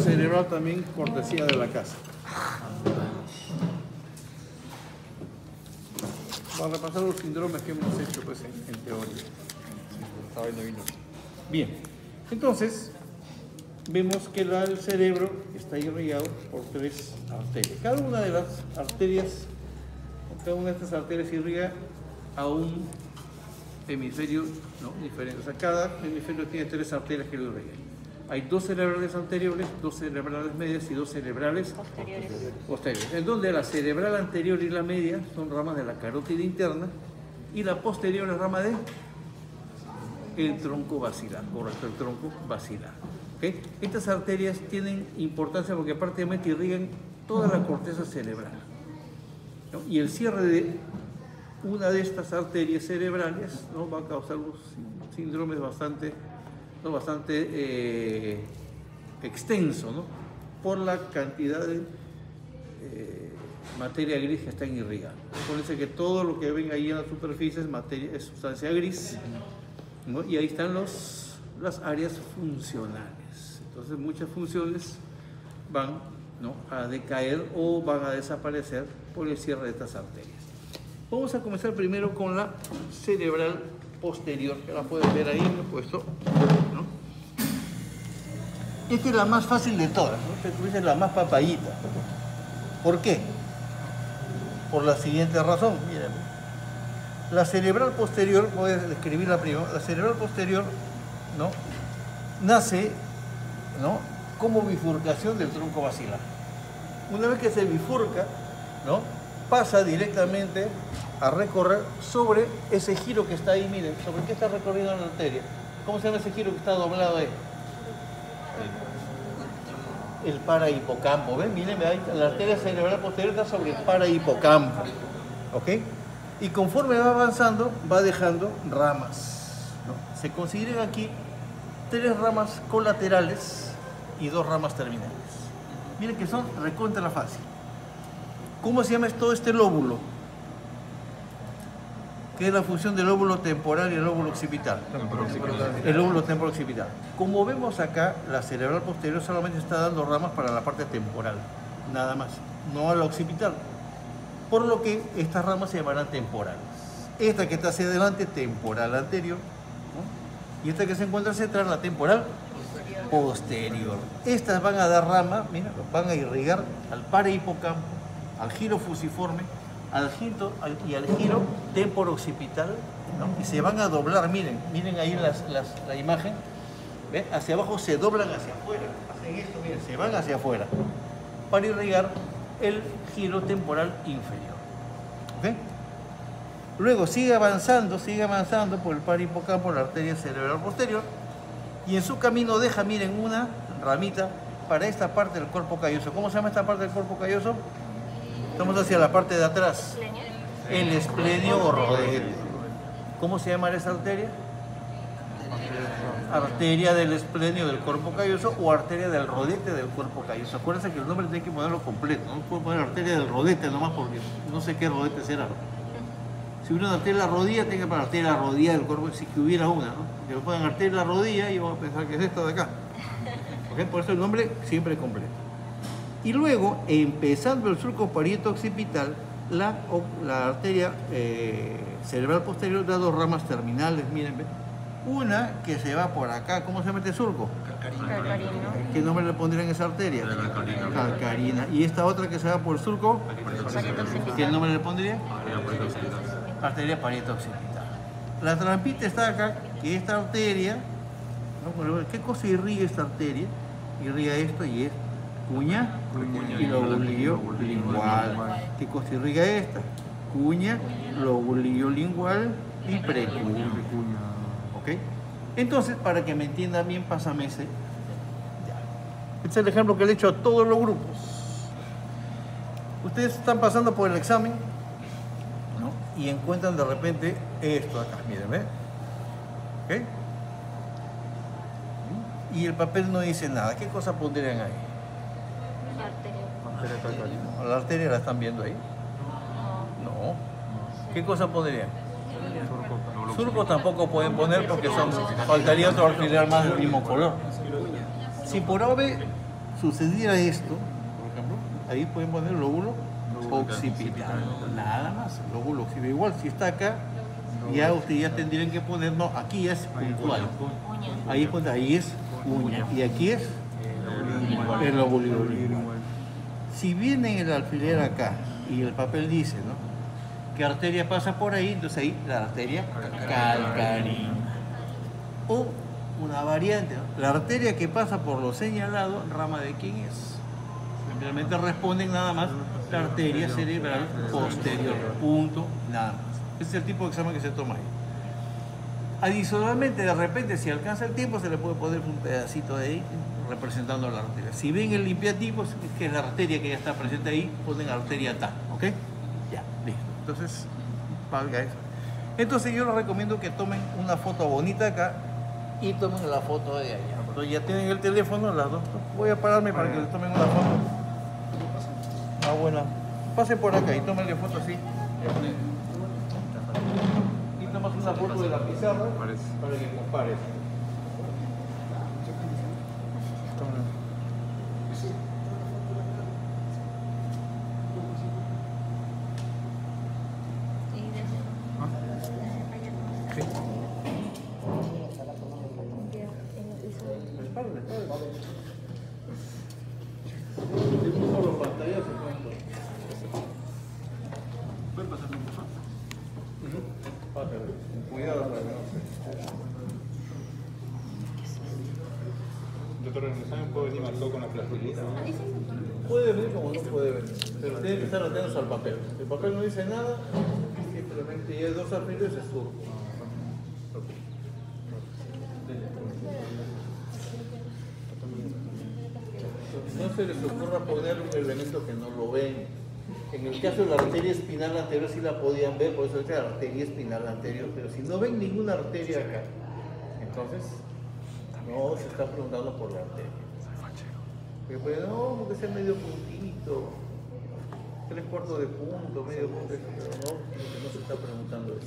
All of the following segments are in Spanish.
cerebral también cortesía de la casa. Para repasar los síndromes que hemos hecho pues, en teoría. Bien, entonces vemos que el cerebro está irrigado por 3 arterias. Cada una de las arterias, cada una de estas arterias irriga a un hemisferio diferente. O sea, cada hemisferio tiene 3 arterias que lo irrigan. Hay 2 cerebrales anteriores, 2 cerebrales medias y 2 cerebrales posteriores. En donde la cerebral anterior y la media son ramas de la carótida interna y la posterior es rama de el tronco basilar, correcto, el tronco basilar. ¿Okay? Estas arterias tienen importancia porque prácticamente irrigan toda la corteza cerebral, ¿no? Y el cierre de una de estas arterias cerebrales, ¿no?, va a causar unos síndromes bastante extenso, ¿no?, por la cantidad de materia gris que están irrigando. Acuérdense que todo lo que ven ahí en la superficie es sustancia gris, ¿no? Y ahí están las áreas funcionales. Entonces muchas funciones van, ¿no?, a decaer o van a desaparecer por el cierre de estas arterias. Vamos a comenzar primero con la cerebral posterior, que la pueden ver ahí, lo he puesto, ¿no? Esta es la más fácil de todas, ¿no? Esta es la más papayita. ¿Por qué? Por la siguiente razón, miren. La cerebral posterior, voy a describirla primero, la cerebral posterior, ¿no?, nace, ¿no?, como bifurcación del tronco basilar. Una vez que se bifurca, ¿no?, pasa directamente a recorrer sobre ese giro que está ahí, miren, sobre qué está recorriendo la arteria. ¿Cómo se llama ese giro que está doblado ahí? El parahipocampo, ¿ven? Miren, la arteria cerebral posterior está sobre el parahipocampo, ¿ok? Y conforme va avanzando, va dejando ramas, ¿no? Se consideran aquí 3 ramas colaterales y 2 ramas terminales. Miren que son recontra fácil. ¿Cómo se llama todo este lóbulo? ¿Qué es la función del lóbulo temporal y el lóbulo occipital? El lóbulo temporal occipital. Como vemos acá, la cerebral posterior solamente está dando ramas para la parte temporal, nada más, no a la occipital. Por lo que estas ramas se llamarán temporales. Esta que está hacia adelante, temporal anterior, ¿no?, y esta que se encuentra central, la temporal posterior. Estas van a dar rama, mira, van a irrigar al parahipocampo, al giro fusiforme, al giro temporo-occipital, ¿no?, y se van a doblar, miren ahí la imagen, ¿ven? Hacia abajo se doblan hacia afuera, hacen esto, miren, se van hacia afuera, para irrigar el giro temporal inferior. ¿Okay? Luego sigue avanzando por el parahipocampo, la arteria cerebral posterior, y en su camino deja, miren, una ramita para esta parte del cuerpo calloso. ¿Cómo se llama esta parte del cuerpo calloso? Estamos hacia la parte de atrás. El esplenio o rodete. ¿Cómo se llama esa arteria? Arteria del esplenio del cuerpo calloso o arteria del rodete del cuerpo calloso. Acuérdense que el nombre tiene que ponerlo completo. No puedo poner arteria del rodete nomás porque no sé qué rodete será. Si hubiera una arteria de la rodilla, tiene que poner arteria de la rodilla del cuerpo, si que hubiera una, ¿no? Que lo pongan arteria de la rodilla y vamos a pensar que es esta de acá. ¿Okay? Por eso el nombre siempre completo. Y luego, empezando el surco parieto-occipital, la arteria cerebral posterior da 2 ramas terminales, miren, ¿ven? Una que se va por acá, ¿cómo se llama este surco? Calcarina. ¿Qué nombre le pondrían a esa arteria? Calcarina. ¿Y esta otra que se va por el surco? ¿Qué nombre le pondría? Arteria parieto-occipital. La trampita está acá, que esta arteria, ¿no? ¿Qué cosa irriga esta arteria? Irriga esto y esto. Cuña y lobulillo lingual. ¿Qué cosa irriga esta? Cuña, lobulillo lingual y precuña. ¿Ok? Entonces, para que me entiendan bien, pásame ese. Este es el ejemplo que le he hecho a todos los grupos. Ustedes están pasando por el examen, ¿no?, y encuentran de repente esto acá, miren, ¿ven? ¿Ok? Y el papel no dice nada. ¿Qué cosa pondrían ahí? La arteria la están viendo ahí. No. ¿Qué cosa pondrían? Surco tampoco pueden poner porque faltaría otro alfiler más del mismo color. Si por ave sucediera esto, por ejemplo, ahí pueden poner lóbulo occipital, nada más, lóbulo occipital. Igual, si está acá, ya ustedes ya tendrían que poner, no, aquí ya es puntual. Ahí es uña, y aquí es el lóbulo lingual. Si viene el alfiler acá y el papel dice, ¿no?, que arteria pasa por ahí, entonces ahí la arteria calcarina. O una variante, ¿no?, la arteria que pasa por lo señalado, ¿rama de quién es? Simplemente responden nada más la arteria cerebral posterior, punto, nada más. Ese es el tipo de examen que se toma ahí. Adicionalmente, de repente, si alcanza el tiempo, se le puede poner un pedacito de ahí representando la arteria. Si ven el limpiativo, que es la arteria que ya está presente ahí, ponen arteria tal, ¿ok? Ya, listo. Entonces, valga eso. Entonces yo les recomiendo que tomen una foto bonita acá y tomen la foto de allá. Entonces ya tienen el teléfono, las dos. Voy a pararme para que les tomen una foto. Ah, bueno. Pasen por acá y tómenle foto así. Y tomas una foto de la pizarra para que compares. Doctor, ¿en el examen puede venir marcado con la plastilina? Puede venir como no puede venir, pero tienen que estar atentos al papel. El papel no dice nada, simplemente hay dos alfileres y es surco. No se les ocurra poner un elemento que no lo ven. En el caso de la arteria espinal anterior sí la podían ver, por eso es la arteria espinal anterior, pero si no ven ninguna arteria acá, entonces no se está preguntando por la arteria. Pero pues, no, porque sea medio puntito, 3/4 de punto, medio punto, pero no, porque no se está preguntando eso.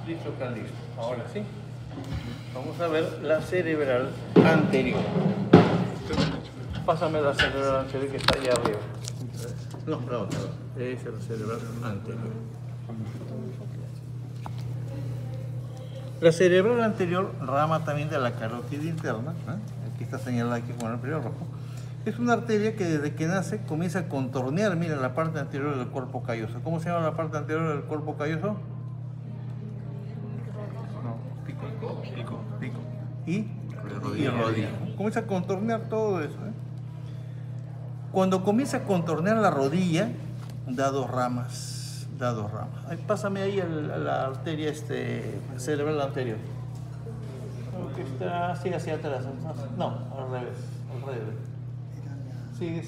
Listo, está listo. Ahora sí. Vamos a ver la cerebral anterior. Pásame la cerebral anterior que está allá arriba. No, perdón. Esa es la cerebral anterior. La cerebral anterior, rama también de la carótida interna, aquí está señalada aquí con el periodo rojo, es una arteria que desde que nace comienza a contornear, mira, la parte anterior del cuerpo calloso. ¿Cómo se llama la parte anterior del cuerpo calloso? Pico. Y rodilla. Comienza a contornear todo eso. Cuando comienza a contornear la rodilla, da dos ramas. Ay, pásame ahí la arteria cerebral anterior. Que está así hacia atrás. No, al revés. Sigue.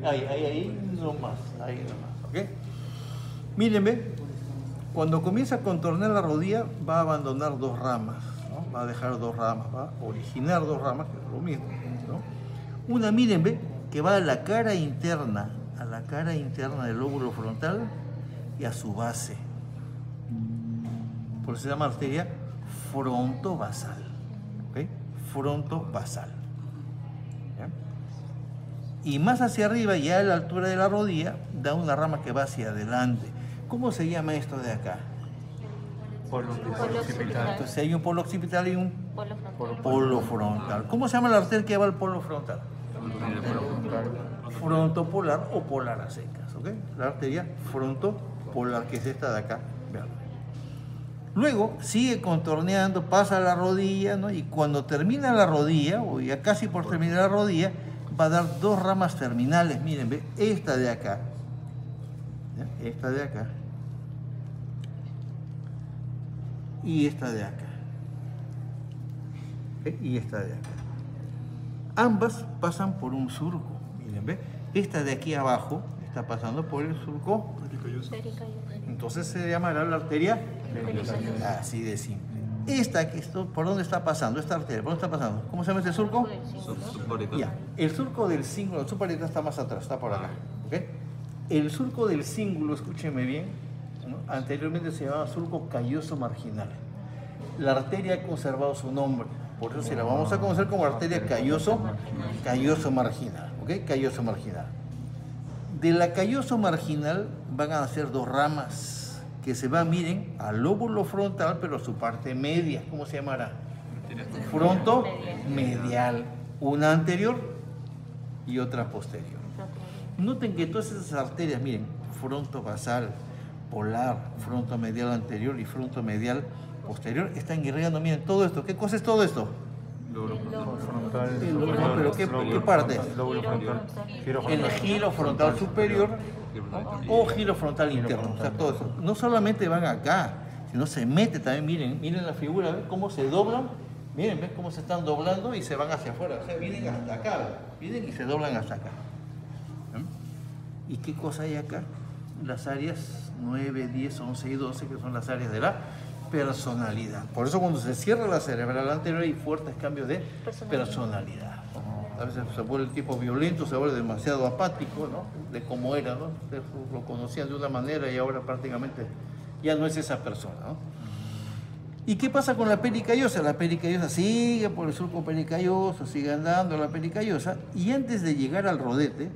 Ahí nomás. ¿Ok? Mírenme. Cuando comienza a contornear la rodilla, va a abandonar dos ramas, ¿no? Va a dejar dos ramas, va a originar dos ramas, que es lo mismo, ¿no? Una, miren, ve, que va a la cara interna del lóbulo frontal y a su base. Por eso se llama arteria frontovasal, ¿ok? Frontovasal. ¿Ya? Y más hacia arriba, ya a la altura de la rodilla, da una rama que va hacia adelante. ¿Cómo se llama esto de acá? Polo occipital. Entonces hay un polo occipital y un polo frontal. ¿Cómo se llama la arteria que va al polo frontal? Frontopolar o polar a secas, ¿ok? La arteria frontopolar, que es esta de acá. Vean. Luego sigue contorneando, pasa a la rodilla, ¿no? Y cuando termina la rodilla, o ya casi por terminar la rodilla, va a dar dos ramas terminales. Miren, ve, esta de acá. Esta de acá y esta de acá, y esta de acá. Ambas pasan por un surco. Miren, ¿ve? Esta de aquí abajo está pasando por el surco. Pericayoso. Entonces se llamará la arteria así de simple. ¿Por dónde está pasando? Esta arteria, ¿por dónde está pasando? ¿Cómo se llama este surco? Ya. El surco del cíngulo, el subparietal está más atrás, está por acá. ¿Ok? El surco del cíngulo, escúcheme bien, ¿no? Anteriormente se llamaba surco calloso marginal. La arteria ha conservado su nombre, por eso se la vamos a conocer como arteria calloso marginal. ¿Ok? Calloso marginal. De la calloso marginal van a nacer dos ramas que se van, miren, al lóbulo frontal, pero su parte media. ¿Cómo se llamará? Fronto medial. Una anterior y otra posterior. Noten que todas esas arterias, miren, fronto basal, polar, fronto medial anterior y fronto medial posterior, están irrigando, miren, todo esto. ¿Qué cosa es todo esto? Frontal. Pero ¿qué parte? Lóbulo frontal. El giro frontal superior o giro frontal interno. O sea, todo eso. No solamente van acá, sino se mete también. Miren la figura, ¿ven cómo se doblan? Miren, ¿ven cómo se están doblando y se van hacia afuera? O sea, vienen hasta acá, vienen y se doblan hasta acá. ¿Y qué cosa hay acá? Las áreas 9, 10, 11 y 12, que son las áreas de la personalidad. Por eso cuando se cierra la cerebral anterior hay fuertes cambios de personalidad. A veces se vuelve el tipo violento, se vuelve demasiado apático, ¿no? De cómo era, ¿no? Ustedes lo conocían de una manera y ahora prácticamente ya no es esa persona, ¿no? ¿Y qué pasa con la pericallosa? La pericallosa sigue por el surco pericalloso, sigue andando la pericallosa y antes de llegar al rodete,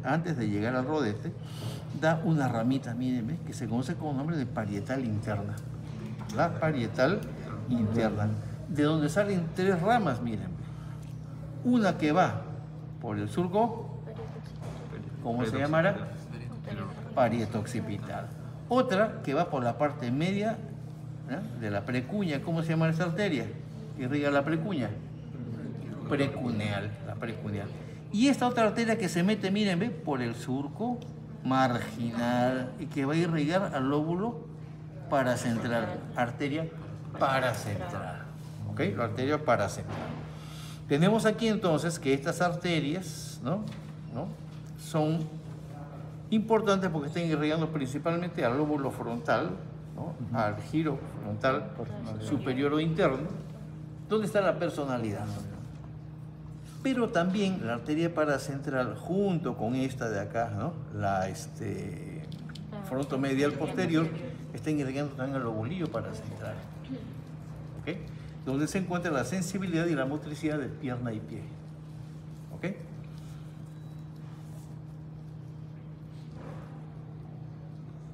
da una ramita, mírenme, que se conoce con el nombre de parietal interna. La parietal interna, de donde salen tres ramas, miren. Una que va por el surco, ¿cómo se llamará? Parietoccipital. Otra que va por la parte media, ¿eh?, de la precuña. ¿Cómo se llama esa arteria? Que irriga la precuña. Precuneal, la precuneal. Y esta otra arteria que se mete, miren, ¿ve?, por el surco marginal y que va a irrigar al lóbulo paracentral, arteria paracentral, ¿ok? La arteria paracentral. Tenemos aquí entonces que estas arterias, ¿no? Son importantes porque están irrigando principalmente al lóbulo frontal, ¿no?, al giro frontal superior o interno, donde está la personalidad. Pero también la arteria paracentral, junto con esta de acá, ¿no?, la frontomedial posterior, están irrigando también el lobulillo paracentral, ¿ok?, donde se encuentra la sensibilidad y la motricidad de pierna y pie, ¿ok?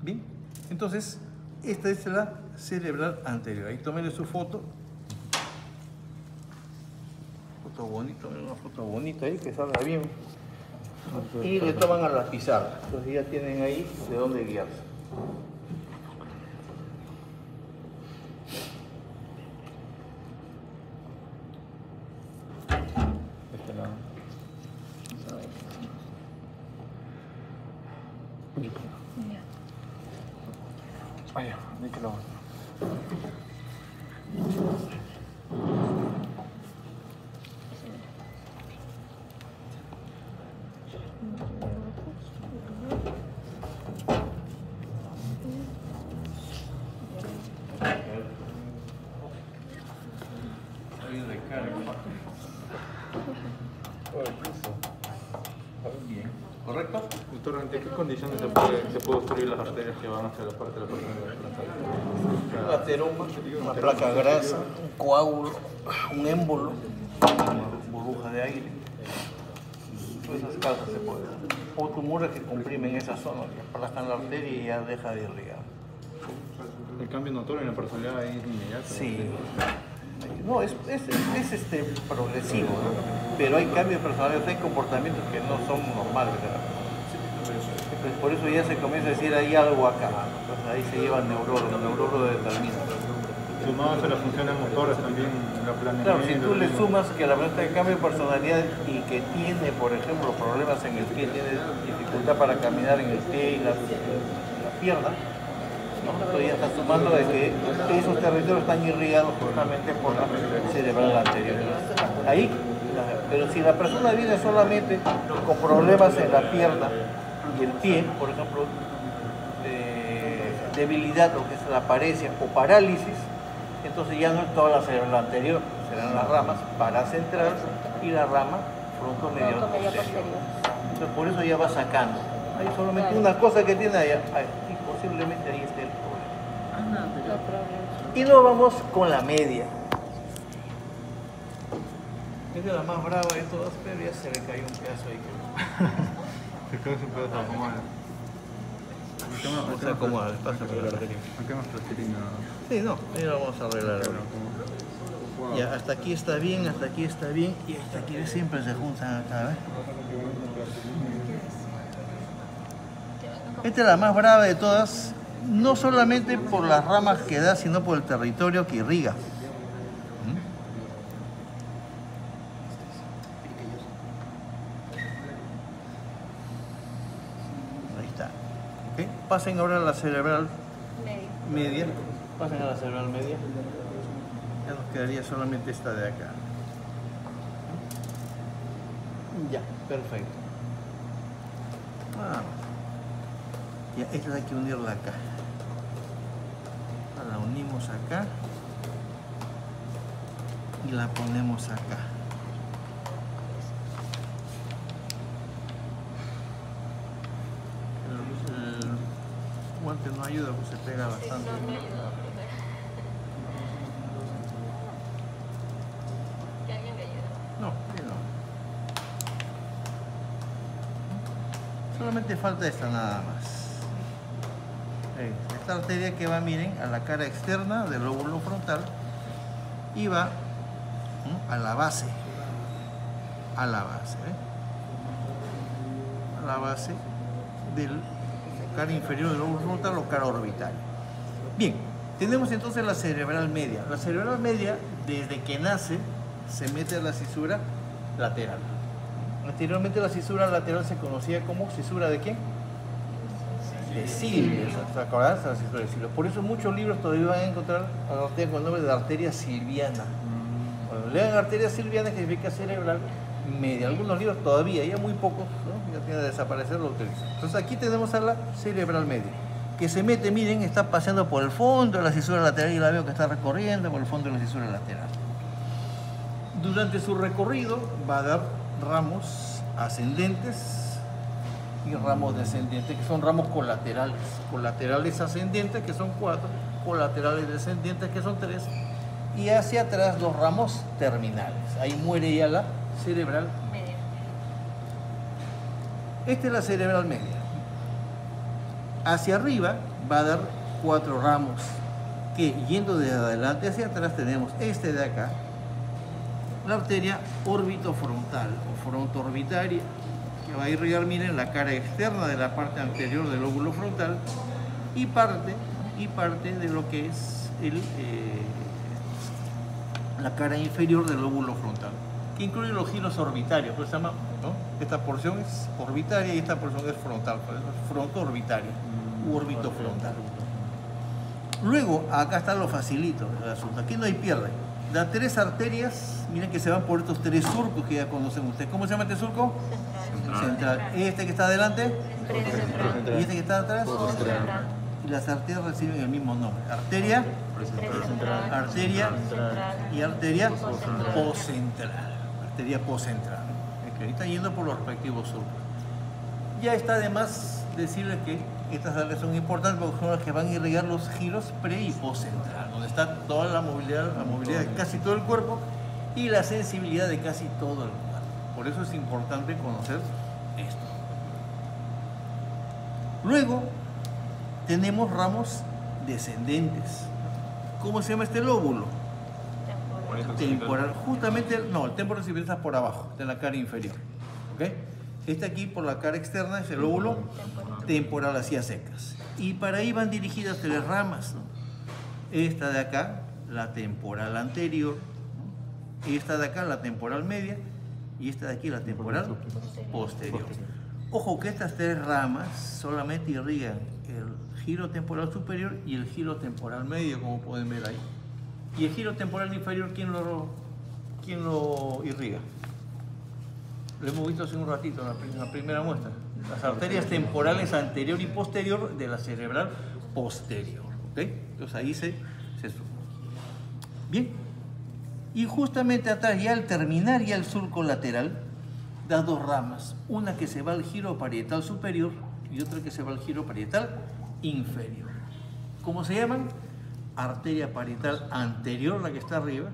Bien, entonces esta es la cerebral anterior. Ahí tómenle su foto. Una foto bonita ahí que salga bien. Y le toman a la pizarra. Entonces ya tienen ahí de dónde guiarse. Este lado. Vaya, ¿de qué lado? Bien, ¿correcto? Doctor, ¿ante qué condiciones se puede obstruir las arterias que van hacia la parte de la persona? Un ateroma, una placa grasa, un coágulo, un émbolo, una burbuja de aire. Todas esas causas se pueden dar. O tumores que comprimen esa zona, que aplacan la arteria y ya deja de irrigar. El cambio notorio en la personalidad es inmediato. Sí. No, es progresivo, ¿no? Pero hay cambios de personalidad, hay comportamientos que no son normales, ¿verdad? Pues por eso ya se comienza a decir hay algo acá, ¿no? Entonces ahí se lleva el neurólogo determina. Sumados a las funciones motoras también, la planeación. Claro, si tú le sumas que la persona tiene cambio de personalidad y que tiene, por ejemplo, problemas en el pie, tiene dificultad para caminar en el pie y la pierna, ¿no? Entonces ya está sumando de que esos territorios están irrigados justamente por la cerebral anterior. Ahí, pero si la persona viene solamente con problemas en la pierna, y el pie, por ejemplo, debilidad, lo que es la paresia o parálisis, entonces ya no es toda la cerebral anterior, serán las ramas paracentral y la rama frontomedial posterior. Entonces por eso ya va sacando. Hay solamente una cosa que tiene allá, y posiblemente ahí esté el problema. Y luego vamos con la media. Esta es la más brava de todas, pero ya se le cayó un pedazo ahí. Se quedó sin pedazo de pomada. O sea, como al espacio de la arteria. Acá más plastilina. Sí, no, ahí lo vamos a arreglar ahora. Ya, hasta aquí está bien, y hasta aquí siempre se juntan acá, ¿ves? Esta es la más brava de todas, no solamente por las ramas que da, sino por el territorio que irriga. Ahí está. ¿Okay? Pasen ahora a la cerebral media. Pasen a la cerebral media. Ya nos quedaría solamente esta de acá. Ya, perfecto. Vamos. Ya, esta hay que unirla acá. La unimos acá y la ponemos acá. El guante no ayuda, pues se pega bastante. No, no. Solamente falta esta nada más. Esta arteria que va, miren, a la cara externa del lóbulo frontal y va a la base. A la base, ¿eh? A la base del cara inferior del lóbulo frontal o cara orbital. Bien, tenemos entonces la cerebral media. La cerebral media, desde que nace, se mete a la cisura lateral. Anteriormente la cisura lateral se conocía como cisura ¿de quién? De Silvio, ¿se acuerdan? La cisura de Silvio. Por eso muchos libros todavía van a encontrar a la arteria con el nombre de arteria silviana. Cuando lean arteria silviana, que significa cerebral media. Algunos libros todavía, ya muy pocos, ¿no? Ya tiene que desaparecer, lo utilizan. Entonces aquí tenemos a la cerebral media, que se mete, miren, está paseando por el fondo de la cisura lateral y la veo que está recorriendo por el fondo de la cisura lateral. Durante su recorrido va a dar ramos ascendentes y ramos descendientes, que son ramos colaterales. Colaterales ascendentes, que son 4, colaterales descendientes, que son 3, y hacia atrás 2 ramos terminales. Ahí muere ya la cerebral media. Esta es la cerebral media. Hacia arriba va a dar 4 ramos, que yendo de adelante hacia atrás tenemos este de acá, la arteria orbitofrontal o frontoorbitaria, que va a irrigar, miren, la cara externa de la parte anterior del lóbulo frontal y parte de lo que es la cara inferior del lóbulo frontal, que incluye los giros orbitarios, pues se llama, ¿no? Esta porción es orbitaria y esta porción es frontal, por eso es frontoorbitaria u orbitofrontal. Luego, acá está lo facilito del asunto, aquí no hay pierde. Da 3 arterias, miren, que se van por estos 3 surcos que ya conocen ustedes. ¿Cómo se llama este surco? Central. Este que está adelante y este que está atrás. Y las arterias reciben el mismo nombre. Arteria, arteria y arteria poscentral. Arteria poscentral. Okay. Está yendo por los respectivos surcos. Ya está de más decirles que estas arterias son importantes porque son las que van a irrigar los giros pre y postcentral, donde está toda la movilidad de casi todo el cuerpo y la sensibilidad de casi todo el cuerpo. Por eso es importante conocer esto. Luego tenemos ramos descendentes. ¿Cómo se llama este lóbulo? Temporal. Justamente, no, el temporal occipital está por abajo, de la cara inferior. ¿Okay? Este aquí por la cara externa es el lóbulo temporal hacia secas. Y para ahí van dirigidas 3 ramas, ¿no? Esta de acá, la temporal anterior, ¿no? Esta de acá, la temporal media, y esta de aquí, la temporal posterior. Ojo que estas 3 ramas solamente irrigan el giro temporal superior y el giro temporal medio, como pueden ver ahí. Y el giro temporal inferior, ¿quién lo irriga? Lo hemos visto hace un ratito en la primera muestra. Las arterias temporales anterior y posterior de la cerebral posterior. ¿Ok? Entonces ahí se suma. Bien. Y justamente atrás, ya al terminar ya el surco lateral, da dos ramas. Una que se va al giro parietal superior y otra que se va al giro parietal inferior. ¿Cómo se llaman? Arteria parietal anterior, la que está arriba,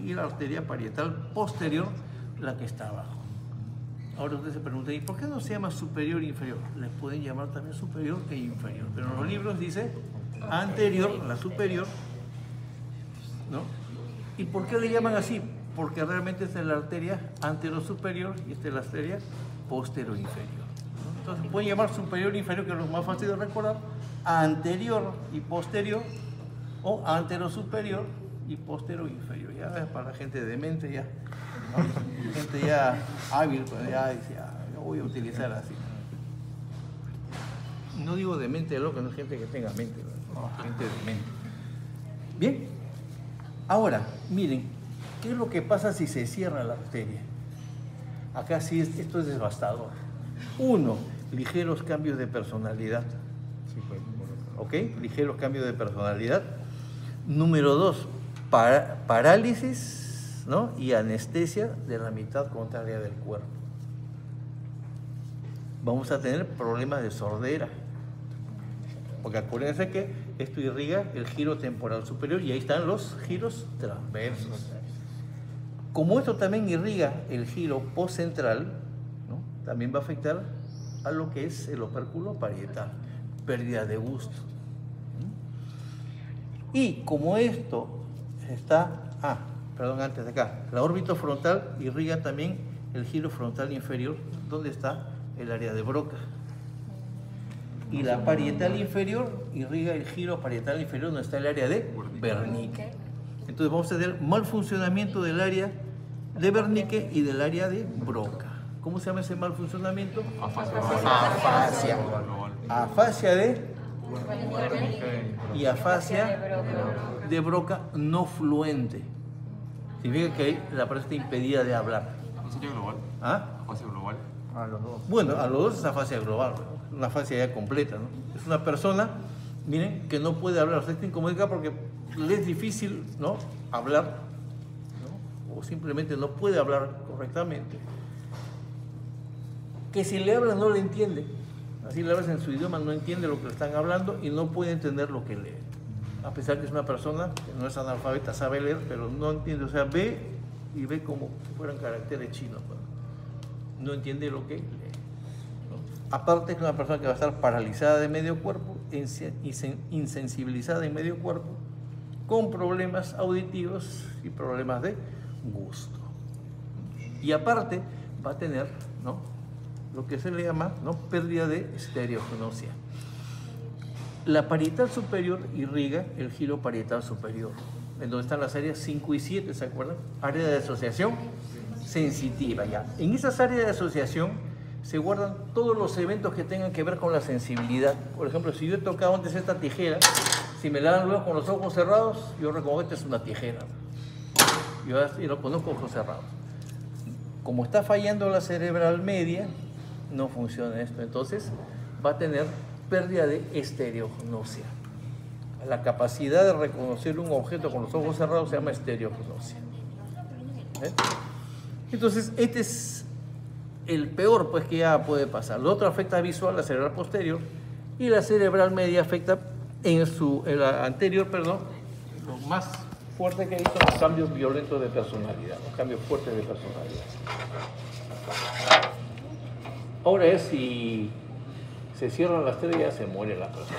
y la arteria parietal posterior, la que está abajo. Ahora ustedes se preguntan, ¿y por qué no se llama superior e inferior? Les pueden llamar también superior e inferior, pero en los libros dice anterior, la superior, ¿no? ¿Y por qué le llaman así? Porque realmente esta es la arteria anterosuperior y esta es la arteria posterior-inferior, ¿no? Entonces pueden llamar superior e inferior, que es lo más fácil de recordar, anterior y posterior, o anterosuperior y posterior-inferior. Ya es para gente de mente, ya, ¿no? Gente ya hábil, pues ya dice, yo voy a utilizar así. No digo de mente loca, no es gente que tenga mente, no, gente de mente. Bien, ahora, miren, ¿qué es lo que pasa si se cierra la arteria? Acá sí, esto es devastador. Uno, ligeros cambios de personalidad. ¿Ok? Ligeros cambios de personalidad. Número dos, parálisis, ¿no? Y anestesia de la mitad contraria del cuerpo. Vamos a tener problemas de sordera. Porque acuérdense que esto irriga el giro temporal superior y ahí están los giros transversos. Como esto también irriga el giro postcentral, ¿no? También va a afectar a lo que es el opérculo parietal, pérdida de gusto. Y como esto está, antes de acá, la órbita frontal irriga también el giro frontal inferior, donde está el área de Broca. Y la parietal inferior irriga el giro parietal inferior, donde está el área de Wernicke. Entonces vamos a tener mal funcionamiento del área de Wernicke y del área de Broca. ¿Cómo se llama ese mal funcionamiento? Afasia. Afasia de y afasia de Broca no fluente. Significa que la persona está impedida de hablar. ¿Afasia global? ¿Ah? ¿Afasia global? A los dos. Bueno, a los dos es afasia global, una afasia ya completa, ¿no? Es una persona, miren, que no puede hablar, se está incomodada porque le es difícil, ¿no?, hablar, ¿no? O simplemente no puede hablar correctamente. Que si le hablan no le entiende. Así le hablas en su idioma, no entiende lo que le están hablando y no puede entender lo que lee. A pesar que es una persona que no es analfabeta, sabe leer, pero no entiende. O sea, ve y ve como si fueran caracteres chinos. No entiende lo que lee, ¿no? Aparte es una persona que va a estar paralizada de medio cuerpo, insensibilizada en medio cuerpo, con problemas auditivos y problemas de gusto. Y aparte va a tener, ¿no?, lo que se le llama, ¿no?, pérdida de estereognosia. La parietal superior irriga el giro parietal superior, en donde están las áreas 5 y 7, ¿se acuerdan? Área de asociación sensitiva, ya. En esas áreas de asociación se guardan todos los eventos que tengan que ver con la sensibilidad. Por ejemplo, si yo he tocado antes esta tijera, si me la dan luego con los ojos cerrados, yo reconozco que esta es una tijera. Yo lo conozco con ojos cerrados. Como está fallando la cerebral media, no funciona esto. Entonces va a tener pérdida de estereognosia. La capacidad de reconocer un objeto con los ojos cerrados se llama estereognosia. Entonces este es el peor, pues, que ya puede pasar. Lo otro afecta visual, la cerebral posterior, y la cerebral media afecta en la anterior, perdón, lo más fuerte que hay son los cambios violentos de personalidad, los cambios fuertes de personalidad. Ahora es si se cierran las tres, ya se muere la persona.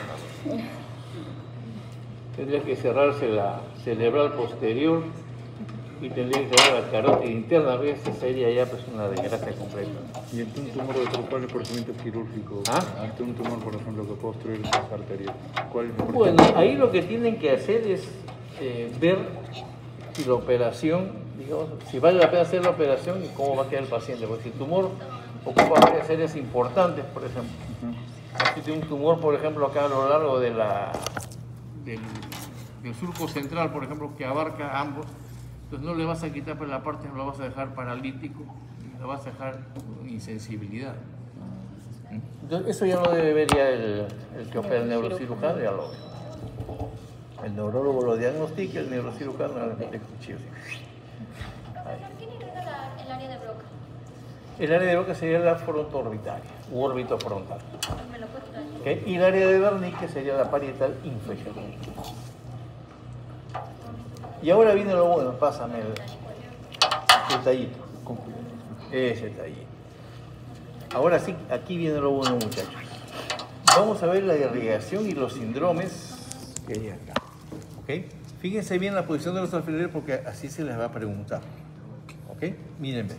Tendría que cerrarse la cerebral posterior y tendría que cerrar la carótida interna, porque esta sería ya pues una desgracia completa. Y ante un tumor de ¿cuál es el procedimiento quirúrgico? Ante un tumor, por ejemplo, que puede obstruir las arterias, ¿cuál es el procedimiento? Bueno, ahí lo que tienen que hacer es ver si la operación, digamos, si vale la pena hacer la operación y cómo va a quedar el paciente, porque si el tumor ocupa varias áreas importantes, por ejemplo. Si tiene un tumor, por ejemplo, acá a lo largo de del surco central, por ejemplo, que abarca ambos, entonces no le vas a quitar por la parte, no lo vas a dejar paralítico, lo vas a dejar con insensibilidad. Entonces, eso ya lo debe ver ya el que opera el neurocirujano, ya lo ve. El neurólogo lo diagnostica, el neurocirujano le mete el cuchillo. ¿Qué nivel el área de Broca? El área de Broca sería la frontoorbitaria u orbitofrontal. ¿Me lo puedes traer? ¿Okay? Y el área de Wernicke sería la parietal inferior. Y ahora viene lo bueno, pásame el tallito. Con cuidado. Ese tallito. Ahora sí, aquí viene lo bueno, muchachos. Vamos a ver la irrigación y los síndromes que hay acá. ¿Okay? Fíjense bien la posición de los alfileres porque así se les va a preguntar. ¿Ok? Miren, ven.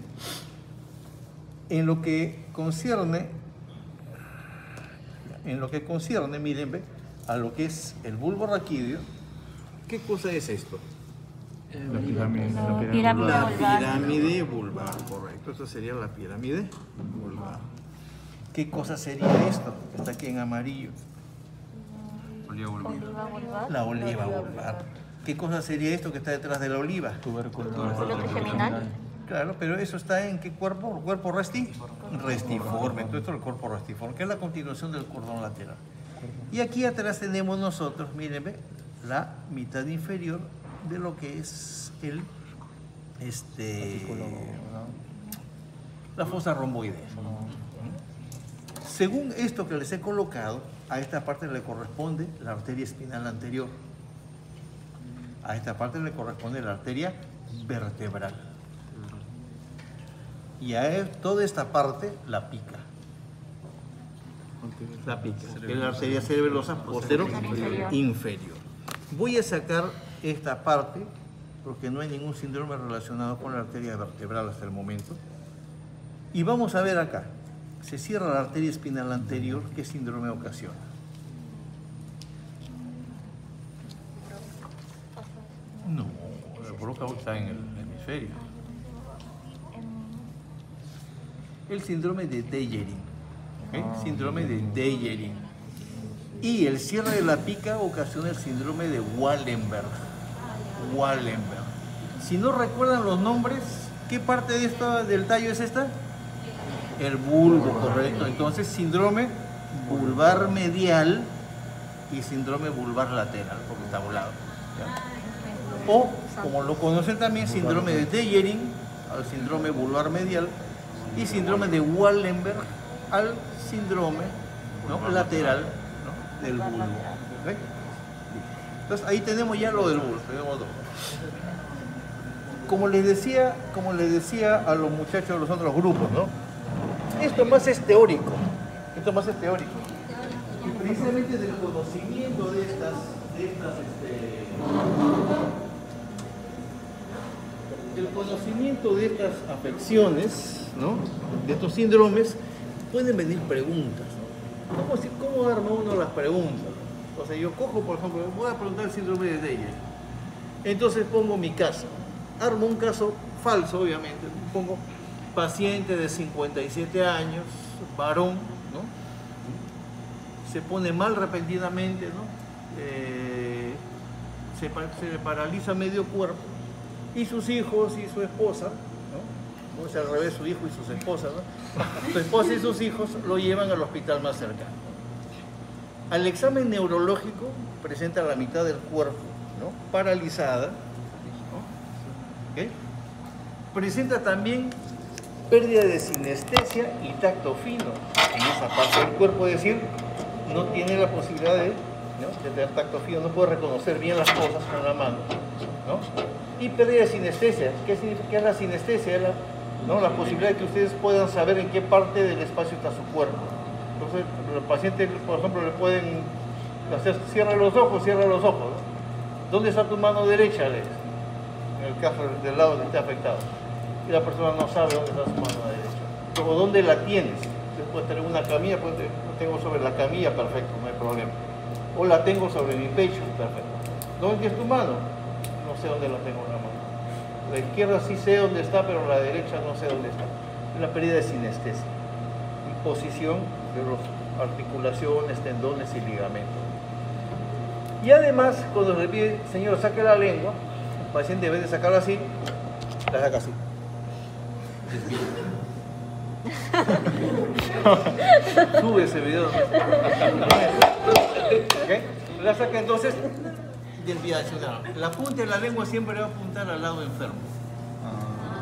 En lo que concierne, miren, ven, a lo que es el bulbo raquídeo, ¿qué cosa es esto? La pirámide. La pirámide vulvar, correcto. Esto sería la pirámide vulvar. ¿Qué cosa sería esto? Está aquí en amarillo. Oliva vulvar. La oliva vulvar. ¿Qué cosa sería esto que está detrás de la oliva? ¿Tubérculo trigeminal? Claro, pero eso está en qué cuerpo? ¿El cuerpo restiforme? Entonces esto es el cuerpo restiforme, que es la continuación del cordón lateral. Y aquí atrás tenemos nosotros, mírenme, la mitad inferior de lo que es la fosa romboidea. Según esto que les he colocado, a esta parte le corresponde la arteria espinal anterior. A esta parte le corresponde la arteria vertebral. Y a toda esta parte la pica. La pica, que es la arteria cerebelosa posterior inferior. Voy a sacar esta parte porque no hay ningún síndrome relacionado con la arteria vertebral hasta el momento. Y vamos a ver acá. Se cierra la arteria espinal anterior, ¿qué síndrome ocasiona? No, la Broca está en el hemisferio. El síndrome de Dejerin. ¿Okay? Síndrome de Dejerin. Y el cierre de la pica ocasiona el síndrome de Wallenberg. Wallenberg. Si no recuerdan los nombres, ¿qué parte de del tallo es esta? El bulbo, correcto. Entonces, síndrome vulvar medial y síndrome vulvar lateral, porque está volado. ¿Ya? O, como lo conocen también, síndrome de Dejerin al síndrome vulvar medial y síndrome de Wallenberg al síndrome, ¿no?, lateral, ¿no?, del bulbo. ¿Okay? Entonces, ahí tenemos ya lo del bulbo. Tenemos dos. Como les decía a los muchachos de los otros grupos, ¿no? Esto más es teórico. Y precisamente del conocimiento de estas afecciones, ¿no?, de estos síndromes, pueden venir preguntas, ¿no? ¿Cómo arma uno las preguntas? O sea, yo cojo, por ejemplo, voy a preguntar el síndrome de Dejerin. Entonces pongo mi caso. Armo un caso falso, obviamente. Pongo paciente de 57 años, varón, ¿no? Se pone mal repentinamente, ¿no? Se le paraliza medio cuerpo. Y sus hijos y su esposa, ¿no? O sea, al revés, su hijo y sus esposas, ¿no? Su esposa y sus hijos lo llevan al hospital más cercano. Al examen neurológico presenta la mitad del cuerpo, ¿no?, paralizada, ¿no? ¿Okay? Presenta también pérdida de sinestesia y tacto fino en esa parte del cuerpo, es decir, no tiene la posibilidad de tener tacto fino, no puede reconocer bien las cosas con la mano, ¿no? Y pérdida de sinestesia. ¿Qué significa? ¿Qué es la sinestesia? La posibilidad de que ustedes puedan saber en qué parte del espacio está su cuerpo. Entonces, los pacientes, por ejemplo, le pueden hacer, cierra los ojos, ¿no? ¿Dónde está tu mano derecha? En el caso del lado que esté afectado. Y la persona no sabe dónde está su mano derecha. O dónde la tienes. Usted puede tener una camilla, la tengo sobre la camilla, perfecto, no hay problema. O la tengo sobre mi pecho, perfecto. ¿Dónde tienes tu mano? No sé dónde la tengo en la mano. La izquierda sí sé dónde está, pero la derecha no sé dónde está. Es la pérdida de sinestesia. Y posición de las articulaciones, tendones y ligamentos. Y además, cuando le pide, señor, saque la lengua, el paciente, en vez de sacarla así, la saca así. Sube ese video. ¿Okay? La saca entonces desviacional. La punta de la lengua siempre va a apuntar al lado enfermo.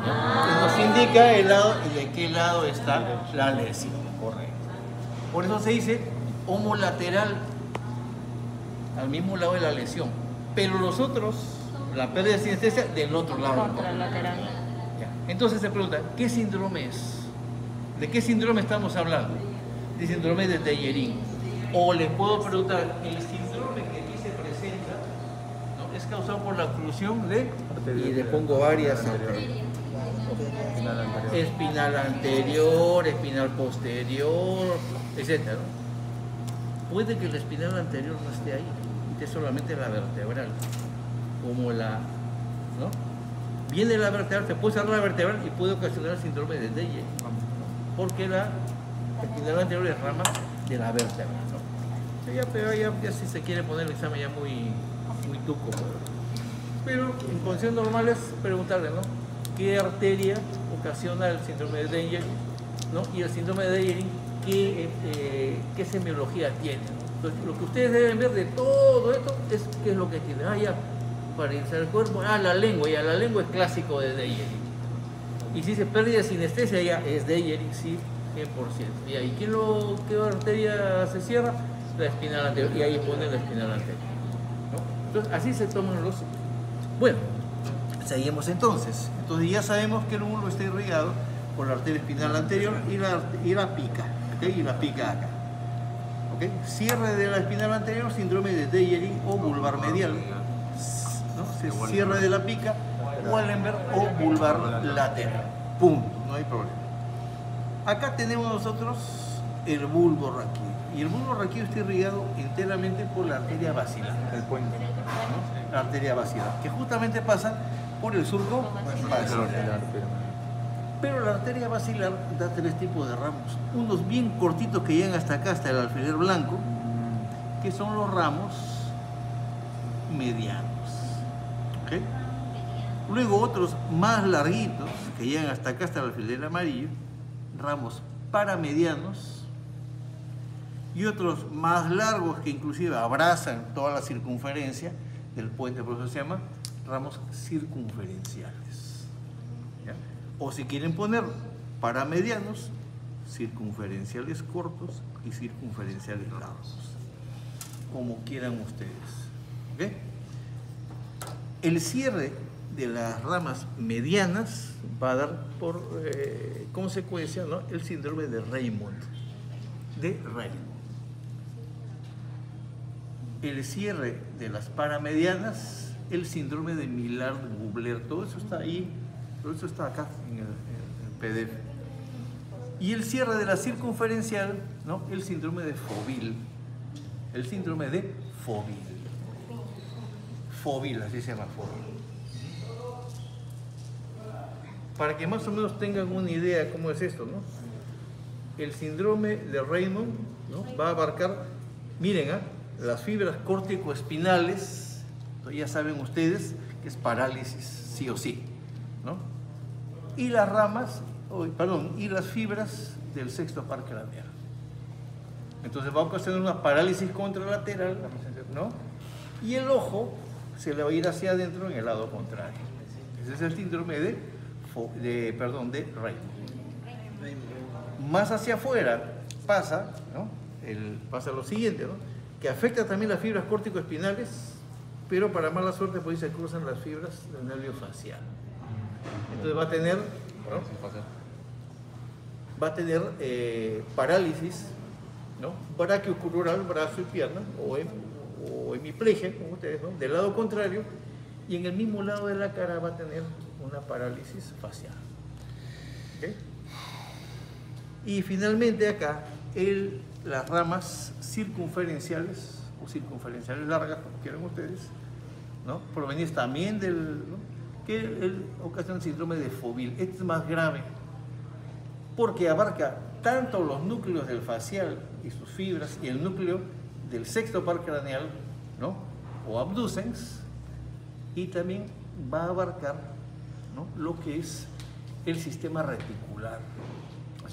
Que nos indica el lado y de qué lado está la lesión. Correcto. Por eso se dice homolateral, al mismo lado de la lesión. Pero los otros, la pérdida de sinestesia del otro lado. Contralateral. Entonces se pregunta, ¿qué síndrome es? ¿De qué síndrome estamos hablando? De síndrome de Deyerin. O les puedo preguntar, ¿el síndrome que aquí se presenta, ¿no?, es causado por la oclusión de, y le pongo varias arterias? Espinal anterior, espinal posterior, etc. ¿no? Puede que el espinal anterior no esté ahí, esté solamente la vertebral, como la, ¿no? Viene la vertebral, se puede cerrar la vertebral y puede ocasionar el síndrome de Deyer, porque la espinal anterior es rama de la vértebra, ¿no? Sí, pero ya si se quiere poner el examen ya muy tuco. Pero en condiciones normales preguntarle, ¿no?, ¿qué arteria ocasiona el síndrome de Deyer, ¿no? Y el síndrome de Deyer, ¿qué semiología tiene, ¿no? Entonces, lo que ustedes deben ver de todo esto es qué es lo que tiene. Ya, para iniciar el cuerpo, la lengua, ya la lengua es clásico de Deyer. Y si se pérdida de sinestesia, ya es Deyer, sí, 100%. ¿Y qué arteria se cierra? La espinal anterior, y ahí ponen la espinal anterior, ¿no? Entonces, así se toman los... Bueno, seguimos entonces. Entonces ya sabemos que el músculo está irrigado por la arteria espinal anterior y la pica, ¿okay? Y la pica acá. ¿Okay? Cierre de la espinal anterior, síndrome de Deyerin o vulvar medial, ¿no? Se cierre de la pica, Wallenberg o vulvar lateral. Punto, no hay problema. Acá tenemos nosotros el bulbo raquídeo. Y el bulbo raquídeo está irrigado enteramente por la arteria basilar. El puente. ¿No? La arteria basilar, que justamente pasa por el surco basilar. Pero la arteria basilar da tres tipos de ramos. Unos bien cortitos que llegan hasta acá, hasta el alfiler blanco, que son los ramos medianos. ¿Okay? Luego otros más larguitos, que llegan hasta acá, hasta el alfiler amarillo, ramos paramedianos. Y otros más largos que inclusive abrazan toda la circunferencia del puente, por eso se llama ramos circunferenciales. ¿Ya? O si quieren poner paramedianos, circunferenciales cortos y circunferenciales largos, como quieran ustedes. ¿Okay? El cierre de las ramas medianas va a dar por consecuencia, ¿no?, el síndrome de Raymond. El cierre de las paramedianas, el síndrome de Millard-Gubler. Todo eso está ahí, todo eso está acá en el PDF. Y el cierre de la circunferencial, ¿no?, el síndrome de Foville. El síndrome de Foville. Foville, así se llama, Foville. Para que más o menos tengan una idea de cómo es esto, ¿no? El síndrome de Raymond, ¿no?, va a abarcar, miren, las fibras córtico-espinales. Ya saben ustedes que es parálisis sí o sí, ¿no? Y las ramas, y las fibras del sexto par craneal. Entonces va a ocasionar una parálisis contralateral, ¿no? Y el ojo se le va a ir hacia adentro en el lado contrario. Ese es el síndrome de Raymond. Más hacia afuera pasa, ¿no?, pasa lo siguiente, ¿no?, que afecta también las fibras córtico-espinales, pero para mala suerte pues se cruzan las fibras del nervio facial. Entonces va a tener, ¿no?, parálisis, ¿no?, brachiocrural, brazo y pierna, o hemiplegia, como ustedes, ¿no?, del lado contrario, y en el mismo lado de la cara va a tener una parálisis facial. ¿Okay? Y finalmente acá, las ramas circunferenciales o circunferenciales largas, como quieran ustedes, ¿no?, provenientes también ¿no?, que ocasiona el síndrome de Foville. Este es más grave porque abarca tanto los núcleos del facial y sus fibras y el núcleo del sexto par craneal, ¿no?, o abducens, y también va a abarcar, ¿no?, lo que es el sistema reticular.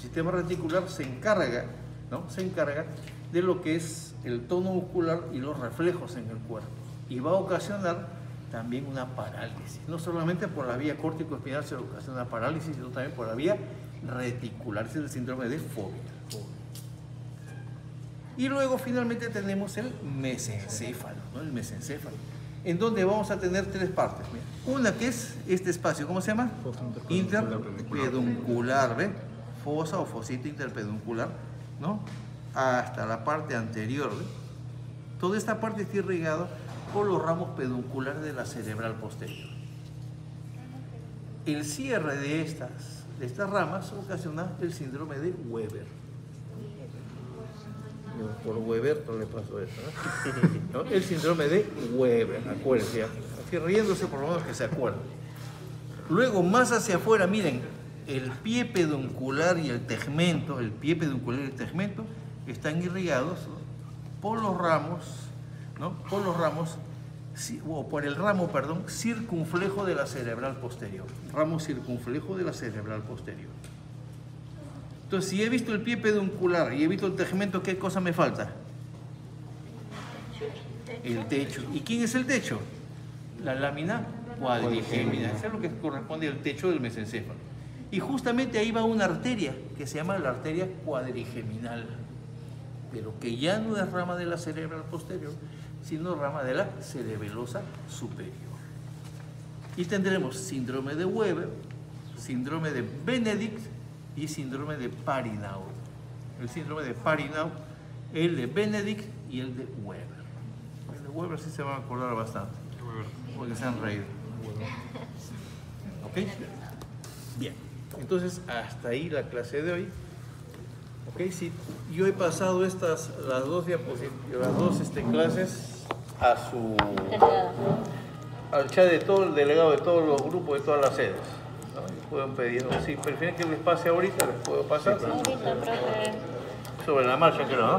El sistema reticular se encarga, ¿no? Se encarga de lo que es el tono muscular y los reflejos en el cuerpo. Y va a ocasionar también una parálisis. No solamente por la vía córtico-espinal se ocasiona parálisis, sino también por la vía reticular. Ese es el síndrome de fobia. Y luego finalmente tenemos el mesencéfalo, ¿no? El mesencéfalo, en donde vamos a tener tres partes. Mira. Una que es este espacio, ¿cómo se llama? Interpeduncular, ¿ve? Fosa o fosito interpeduncular, ¿no? Hasta la parte anterior, ¿ve? Toda esta parte está irrigada por los ramos pedunculares de la cerebral posterior. El cierre de estas ramas ocasiona el síndrome de Weber. Por Weber no le pasó eso, ¿no? El síndrome de Weber, acuérdense, así riéndose por lo menos que se acuerden. Luego, más hacia afuera, miren, el pie peduncular y el tegmento, están irrigados, ¿no? Por los ramos, ¿no? O por el ramo, perdón, circunflejo de la cerebral posterior. Ramo circunflejo de la cerebral posterior. Entonces, si he visto el pie peduncular y he visto el tegmento, ¿qué cosa me falta? El techo. ¿Y quién es el techo? La lámina cuadrigémina. Eso es lo que corresponde al techo del mesencéfalo. Y justamente ahí va una arteria que se llama la arteria cuadrigeminal, pero que ya no es rama de la cerebral posterior, sino rama de la cerebelosa superior. Y tendremos síndrome de Weber, síndrome de Benedict y síndrome de Parinau. El síndrome de Parinau, el de Benedict y el de Weber. El de Weber sí se van a acordar bastante, porque se han reído. ¿Ok? Bien, entonces hasta ahí la clase de hoy. Ok, si yo he pasado las dos clases al chat de todo el delegado de todos los grupos de todas las sedes, ¿no? Pueden pedir, si prefieren que les pase ahorita, les puedo pasar. Ahorita, profe. Sobre la marcha, creo, ¿no?